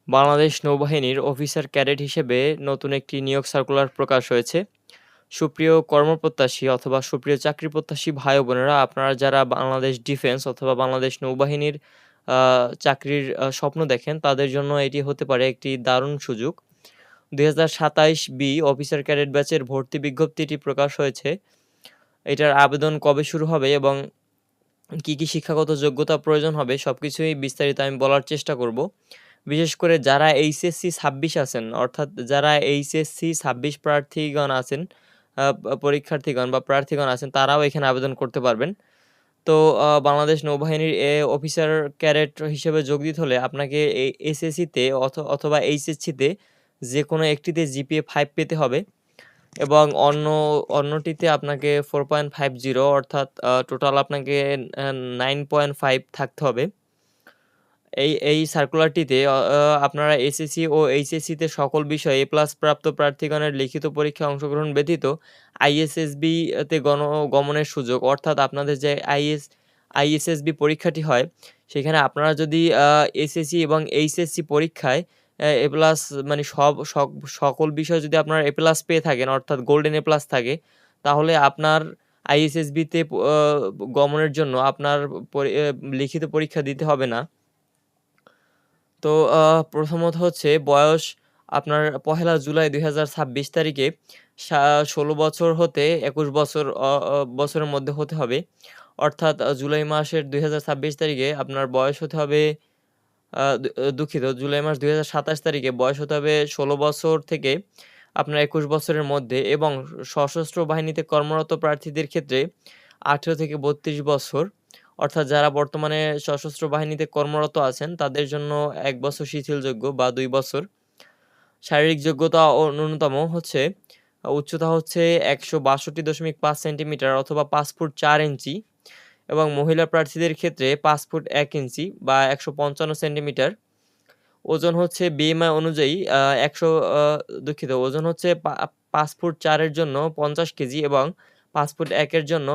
বাংলাদেশ নৌবাহিনীর officer cadet হিসেবে নতুন একটি নিয়োগ সার্কুলার প্রকাশ হয়েছে। সুপ্রিয় কর্মপ্রত্যাশী অথবা সুপ্রিয় চাকরি প্রত্যাশী ভাই ও বোনেরা, আপনারা যারা বাংলাদেশ ডিফেন্স অথবা বাংলাদেশ নৌবাহিনীর চাকরির স্বপ্ন দেখেন, তাদের জন্য এটি হতে পারে একটি দারুণ সুযোগ। ২০২৭ বি অফিসার ক্যাডেট ব্যাচের ভর্তি বিজ্ঞপ্তিটি প্রকাশ হয়েছে। এটার আবেদন কবে শুরু হবে এবং কি শিক্ষাগত যোগ্যতা প্রয়োজন হবে, সবকিছুই বিস্তারিত আমি বলার চেষ্টা করব। বিশেষ করে যারা এইচএসসি ২৬ আছেন, অর্থাৎ যারা এইচএসসি ২৬ প্রার্থীগণ আছেন, পরীক্ষার্থীগণ বা প্রার্থীগণ আছেন, তারাও এখানে আবেদন করতে পারবেন। তো বাংলাদেশ নৌবাহিনীর অফিসার ক্যাডেট হিসেবে যোগ দিতে হলে আপনাকে এসএসসিতে অথবা এইচএসসিতে যেকোনো একটিতে জিপিএ ৫ পেতে হবে এবং অন্যটিতে আপনাকে 4.50, অর্থাৎ টোটাল আপনাকে 9.5 থাকতে হবে। এই সার্কুলারটিতে আপনারা এসএসসি ও এইচএসসিতে সকল বিষয়ে এ+ প্রাপ্ত প্রার্থীগণের লিখিত পরীক্ষায় অংশগ্রহণ ব্যতীত আইএসএসবি তে গমনের সুযোগ, অর্থাৎ আপনাদের যে আইএসএসবি পরীক্ষাটি হয়, সেখানে আপনারা যদি এসএসসি এবং এইচএসসি পরীক্ষায় এ+, মানে সকল বিষয়ে যদি আপনারা এ+ পেয়ে থাকেন, অর্থাৎ গোল্ডেন এ+ থাকে, তাহলে আপনার আইএসএসবিতে গমনের জন্য আপনার লিখিত পরীক্ষা দিতে হবে না। তো প্রথমত হচ্ছে বয়স আপনার ১লা জুলাই ২০২৬ তারিখে ১৬ বছর হতে ২১ বছর বছরের মধ্যে হতে হবে। অর্থাৎ জুলাই মাসের ২০২৬ তারিখে আপনার বয়স হতে হবে, দুঃখিত, জুলাই মাস ২০২৭ তারিখে বয়স হতে হবে ১৬ বছর থেকে আপনার ২১ বছরের মধ্যে, এবং সশস্ত্র বাহিনীতে কর্মরত প্রার্থীদের ক্ষেত্রে ১৮ থেকে ৩২ বছর, অর্থাৎ যারা বর্তমানে সশস্ত্র বাহিনীতে কর্মরত আছেন, তাদের জন্য ১ বছর শিথিলযোগ্য বা ২ বছর। শারীরিক যোগ্যতা ও ন্যূনতম হচ্ছে উচ্চতা হচ্ছে ১৬২.৫ সেন্টিমিটার অথবা ৫ ফুট ৪ ইঞ্চি, এবং মহিলা প্রার্থীদের ক্ষেত্রে ৫ ফুট ১ ইঞ্চি বা ১৫৫ সেন্টিমিটার। ওজন হচ্ছে বিএমআই অনুযায়ী আ ১০০ আ দুঃখিত, ওজন হচ্ছে ৫ ফুট ৪ এর জন্য ৫০ কেজি এবং ৫ ফুট ১ এর জন্য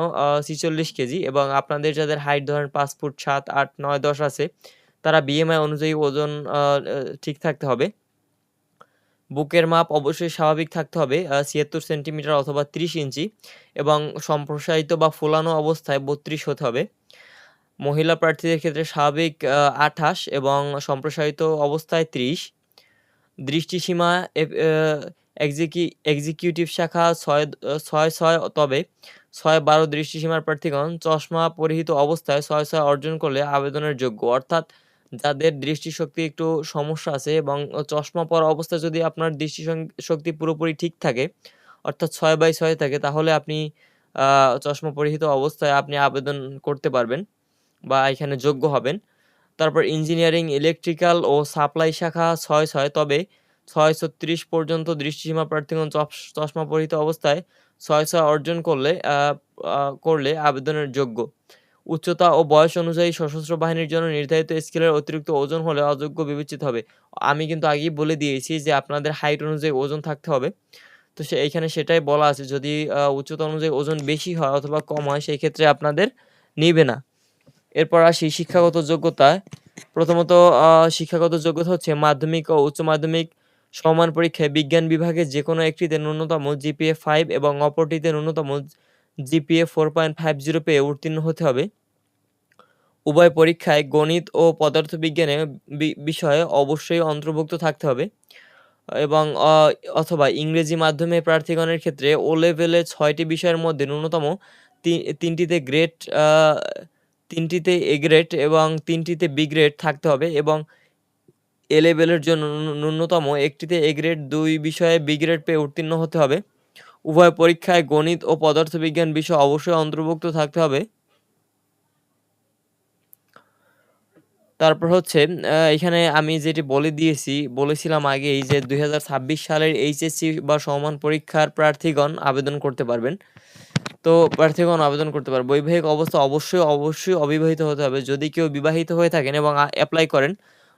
৪৬ কেজি, এবং আপনাদের যাদের হাইট ধরেন ৫ ফুট ৭, ৮, ৯, ১০ আছে, তারা বিএমআই অনুযায়ী ওজন আ আ ঠিক থাকতে হবে। বুকের মাপ অবশ্যই স্বাভাবিক থাকতে হবে, ৭৬ সেন্টিমিটার অথবা ৩০ ইঞ্চি, এবং সম্প্রসারিত বা ফোলানো অবস্থায় ৩২ হতে হবে। মহিলা প্রার্থীদের ক্ষেত্রে স্বাভাবিক ২৮ এবং সম্প্রসারিত অবস্থায় ৩০। দৃষ্টিসীমা এ এ এক্সিকিউটিভ শাখা ৬/৬, তবে ৬/১২ দৃষ্টিসীমার প্রার্থীগণ চশমা পরিহিত অবস্থায় ৬/৬ অর্জন করলে আবেদনের যোগ্য। অর্থাৎ যাদের দৃষ্টিশক্তি একটু সমস্যা আছে এবং চশমা পরা অবস্থায় যদি আপনার শক্তি পুরোপুরি ঠিক থাকে, অর্থাৎ ৬/৬ থাকে, তাহলে আপনি আ চশমা পরিহিত অবস্থায় আপনি আবেদন করতে পারবেন বা এখানে যোগ্য হবেন। তারপর ইঞ্জিনিয়ারিং, ইলেকট্রিক্যাল ও সাপ্লাই শাখা ৬/৬, তবে ৬/৩৬ পর্যন্ত দৃষ্টিসীমা প্রার্থীগণ চশমা পরিহিত অবস্থায় ৬/৬ অর্জন করলে আবেদনের যোগ্য। উচ্চতা ও বয়স অনুযায়ী সশস্ত্র বাহিনীর জন্য নির্ধারিত স্কেলের অতিরিক্ত ওজন হলে অযোগ্য বিবেচিত হবে। আমি কিন্তু আগেই বলে দিয়েছি যে আপনাদের হাইট অনুযায়ী ওজন থাকতে হবে। তো এইখানে সেটাই বলা আছে, যদি উচ্চতা অনুযায়ী ওজন বেশি হয় অথবা কম হয়, সেই ক্ষেত্রে আপনাদের নিবে না। এরপর আসি শিক্ষাগত যোগ্যতায়। প্রথমত শিক্ষাগত যোগ্যতা হচ্ছে মাধ্যমিক ও উচ্চ মাধ্যমিক সমমান পরীক্ষায় বিজ্ঞান বিভাগে যেকোনো একটিতে ন্যূনতম জিপিএ ৫ এবং অপরটিতে ন্যূনতম জিপিএ 4.50 পেয়ে উত্তীর্ণ হতে হবে। উভয় পরীক্ষায় গণিত ও পদার্থবিজ্ঞানে বিষয়ে অবশ্যই অন্তর্ভুক্ত থাকতে হবে, এবং অথবা ইংরেজি মাধ্যমে প্রার্থীগণের ক্ষেত্রে ও লেভেলে ৬টি বিষয়ের মধ্যে ন্যূনতম তি ৩টিতে গ্রেড আ ৩টিতে এ গ্রেড এবং ৩টিতে বি গ্রেড থাকতে হবে, এবং এ লেভেলের জন্য ন্যূনতম ১টিতে এ গ্রেড, ২ বিষয়ে বি গ্রেড পেয়ে উত্তীর্ণ হতে হবে। উভয় পরীক্ষায় গণিত ও পদার্থবিজ্ঞান বিষয় অবশ্যই অন্তর্ভুক্ত থাকতে হবে। তারপর হচ্ছে এখানে আমি যেটি বলেছিলাম আগেই যে ২০২৬ সালের এইচএসসি বা সমমান পরীক্ষার প্রার্থীগণ আবেদন করতে পারবেন। তো প্রার্থীগণ আবেদন করতে পারবে। বৈবাহিক অবস্থা অবশ্যই অবিবাহিত হতে হবে। যদি কেউ বিবাহিত হয়ে থাকেন এবং এপ্লাই করেন,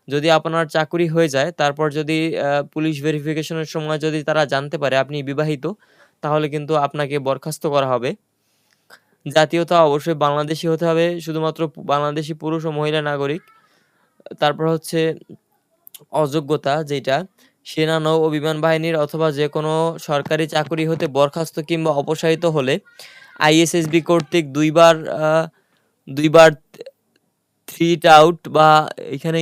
যদি আপনার চাকুরি হয়ে যায়, তারপর যদি পুলিশ ভেরিফিকেশনের সময় যদি তারা জানতে পারে আপনি বিবাহিত, তাহলে কিন্তু আপনাকে বরখাস্ত করা হবে। জাতীয়তা অবশ্যই বাংলাদেশী হতে হবে, শুধুমাত্র বাংলাদেশী পুরুষ ও মহিলা নাগরিক। তারপর হচ্ছে অযোগ্যতা যেটা সেনা, নৌ ও বিমান বাহিনীর অথবা যেকোনো সরকারি চাকুরি হতে বরখাস্ত কিংবা অপসারিত হলে আইএসএসবি কর্তৃক ২ বার থ্রিট আউট বা এখানে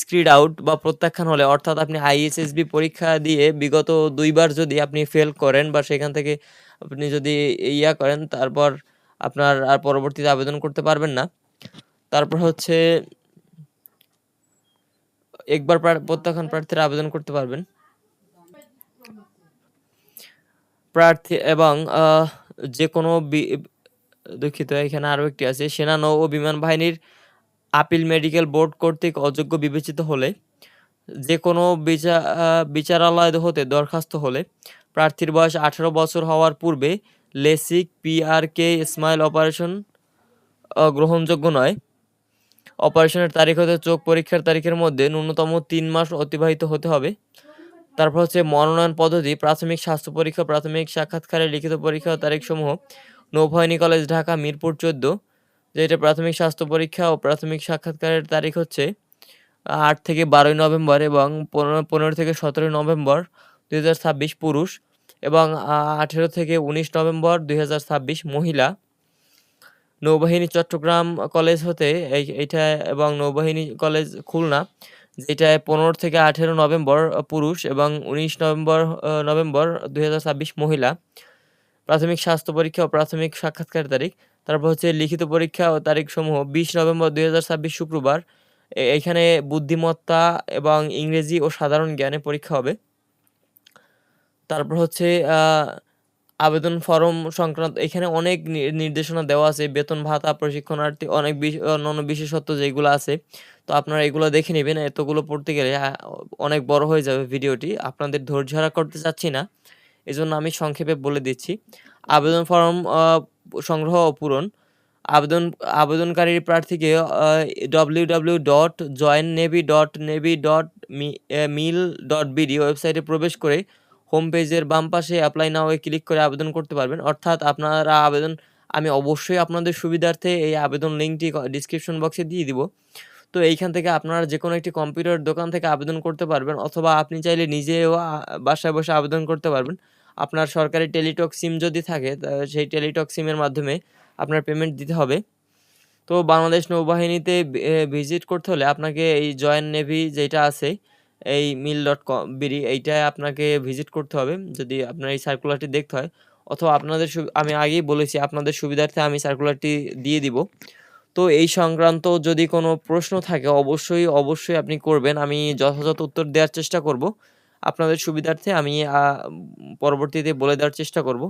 স্ক্রিড আউট বা প্রত্যাখ্যান হলে, অর্থাৎ আপনি আইএসএসবি পরীক্ষা দিয়ে বিগত ২ বার যদি আপনি ফেল করেন বা সেখান থেকে আপনি যদি করেন, তারপর আপনার আর পরবর্তীতে আবেদন করতে পারবেন না। তারপর হচ্ছে একবার প্রত্যাখ্যান প্রার্থীরা আবেদন করতে পারবেন। প্রার্থী এবং যেকোনো দুঃখিত, এখানে আরও একটি আছে, সেনা, নৌ ও বিমান বাহিনীর আপিল মেডিকেল বোর্ড কর্তৃক অযোগ্য বিবেচিত হলে, যেকোনো বিচারালয় হতে দরখাস্ত হলে, প্রার্থীর বয়স ১৮ বছর হওয়ার পূর্বে লেসিক পিআরকে স্মাইল অপারেশন গ্রহণযোগ্য নয়। অপারেশনের তারিখ হতে চোখ পরীক্ষার তারিখের মধ্যে ন্যূনতম ৩ মাস অতিবাহিত হতে হবে। তারপর হচ্ছে মনোনয়ন পদ্ধতি, প্রাথমিক স্বাস্থ্য পরীক্ষা, প্রাথমিক সাক্ষাৎকারের লিখিত পরীক্ষা ও তারিখসমূহ নৌবাহিনী কলেজ, ঢাকা, মিরপুর ১৪, যেটা প্রাথমিক স্বাস্থ্য পরীক্ষা ও প্রাথমিক সাক্ষাৎকারের তারিখ হচ্ছে ৮ থেকে ১২ নভেম্বর এবং ১৫ থেকে ১৭ নভেম্বর ২০২৬ পুরুষ এবং ১৮ থেকে ১৯ নভেম্বর ২০২৬ মহিলা। নৌবাহিনী চট্টগ্রাম কলেজ হতে এইটা এবং নৌবাহিনী কলেজ খুলনা, যেটা ১৫ থেকে ১৮ নভেম্বর পুরুষ এবং ১৯ নভেম্বর ২০২৬ মহিলা। প্রাথমিক স্বাস্থ্য পরীক্ষা ও প্রাথমিক সাক্ষাৎকারের তারিখ। তারপর হচ্ছে লিখিত পরীক্ষা ও তারিখসমূহ ২০ নভেম্বর ২০২৬ শুক্রবার। এইখানে বুদ্ধিমত্তা এবং ইংরেজি ও সাধারণ জ্ঞানে পরীক্ষা হবে। তারপর হচ্ছে আবেদন ফরম সংক্রান্ত এখানে অনেক নির্দেশনা দেওয়া আছে, বেতন ভাতা, প্রশিক্ষণার্থী, অনেক অন্যান্য বিশেষত্ব যেগুলো আছে। তো আপনারা এগুলো দেখে নেবেন। এতগুলো পড়তে গেলে অনেক বড় হয়ে যাবে ভিডিওটি। আপনাদের ধৈর্য হারা করতে চাচ্ছি না, এজন্য আমি সংক্ষেপে বলে দিচ্ছি। আবেদন ফরম সংগ্রহ ও পূরণ। আবেদনকারী প্রার্থীকে www.joinnavy.navy.mil.bd ওয়েবসাইটে প্রবেশ করে হোম পেজের বাম পাশে অ্যাপ্লাই নাও এ ক্লিক করে আবেদন করতে পারবেন। অর্থাৎ আপনারা আমি অবশ্যই আপনাদের সুবিধার্থে এই আবেদন লিঙ্কটি ডিসক্রিপশন বক্সে দিয়ে দিব। তো এইখান থেকে আপনারা যেকোনো একটি কম্পিউটার দোকান থেকে আবেদন করতে পারবেন, অথবা আপনি চাইলে নিজেও বাসায় বসে আবেদন করতে পারবেন। আপনার সরকারি টেলিটক সিম যদি থাকে, সেই টেলিটক সিমের মাধ্যমে আপনার পেমেন্ট দিতে হবে। তো বাংলাদেশ নৌবাহিনীতে ভিজিট করতে হলে আপনাকে এই জয়েন নেভি যেটা আছে, এই mil.com.bd এইটায় আপনাকে ভিজিট করতে হবে যদি আপনার এই সার্কুলারটি দেখতে হয়, অথবা আপনাদের আমি আগেই বলেছি আপনাদের সুবিধার্থে আমি সার্কুলারটি দিয়ে দিব। তো এই সংক্রান্ত যদি কোনো প্রশ্ন থাকে অবশ্যই আপনি করবেন। আমি যথাযথ উত্তর দেওয়ার চেষ্টা করব। আপনাদের সুবিধার্থে আমি পরবর্তীতে বলে দেওয়ার চেষ্টা করব।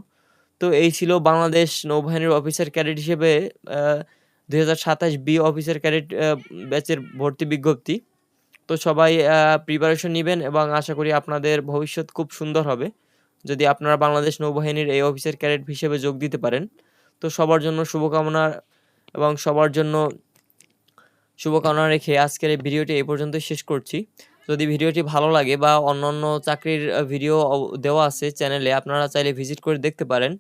তো এই ছিল বাংলাদেশ নৌবাহিনীর অফিসার ক্যাডেট হিসেবে ২০২৭ বি অফিসার ক্যাডেট ব্যাচের ভর্তি বিজ্ঞপ্তি। তো সবাই প্রিপারেশন নিবেন এবং আশা করি আপনাদের ভবিষ্যৎ খুব সুন্দর হবে যদি আপনারা বাংলাদেশ নৌবাহিনীর এই অফিসার ক্যাডেট হিসেবে যোগ দিতে পারেন। তো সবার জন্য শুভকামনা এবং সবার জন্য শুভকামনা রেখে আজকের এই ভিডিওটি এই পর্যন্তই শেষ করছি। যদি ভিডিওটি ভালো লাগে বা অন্যান্য চাকরির ভিডিও দেওয়া আছে চ্যানেলে, আপনারা চাইলে ভিজিট করে দেখতে পারেন।